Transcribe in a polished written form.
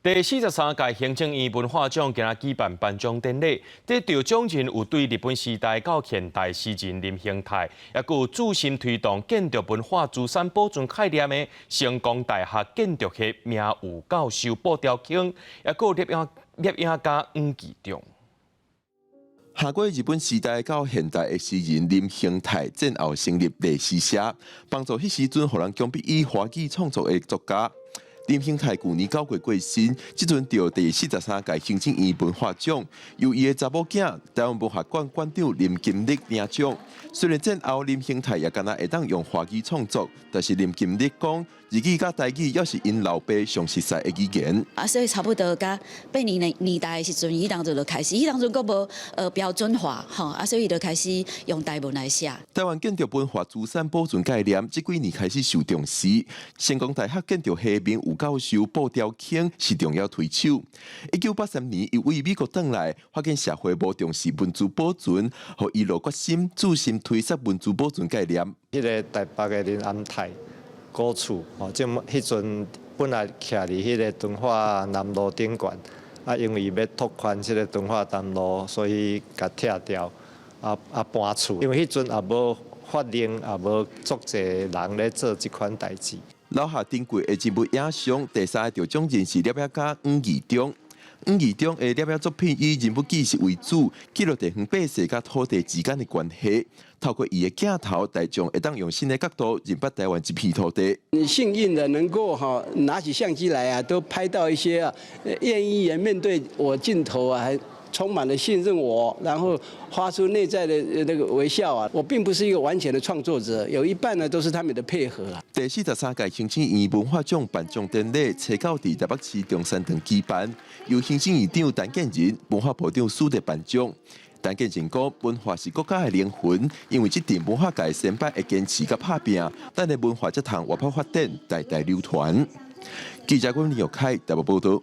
第43届行政院文化奖今日举办颁奖典礼，得着奖人有对日本时代到现代诗人林兴泰，也有注心推动建筑文化资产保存概念的成功大学建筑系名誉教授布条庆，也有摄影家黄吉忠。下过日本时代到现代的诗人林兴泰战后成立历史社，帮助迄时阵互人奖笔以华语创作的作家。林兴泰去年9月过身，即阵着第43届行政院文化奖，由伊的查某囝台湾文学馆馆长林金力领奖。虽然战后林兴泰也敢若会当用华语创作，但是林金力讲，日语甲台语也是因老爸上熟悉的语言。所以差不多甲80年代的时阵，伊当阵就开始，伊当阵佫无标准化，所以伊就开始用台文来写。台湾建筑文化资产保存概念，这几年开始受重视。成功大学建筑系名誉教授布条庆是重要推手。1983年，伊为美国返来，发现社会无重视文字保存，互伊落决心注心推测文字保存概念。迄个台北的林安泰古厝，即迄阵本来徛伫迄个敦化南路顶悬，因为要拓宽即个敦化南路，所以甲拆掉，搬厝。因为迄阵也无法令，也无足济人咧做即款代志。留下珍贵的人物影像，第3个得奖人是摄影家黄义中。黄义中的摄影作品以人物纪实为主，记录地方百姓甲土地之间的关系。透过伊的镜头，大众会当用新的角度认识台湾这片土地。你幸运的能够拿起相机来都拍到一些愿意面对我镜头还充满了信任我，然后发出内在的那个微笑我并不是一个完全的创作者，有一半呢都是他们的配合第43届行政院文化奖颁奖典礼，初到伫台北市中山堂举办，由行政院长陈建仁、文化部长苏德颁奖。陈建仁讲，文化是国家的灵魂，因为这场文化界先辈会坚持甲打拼，等下文化才通活泼发展，代代流传。记者郭林耀凯台北报道。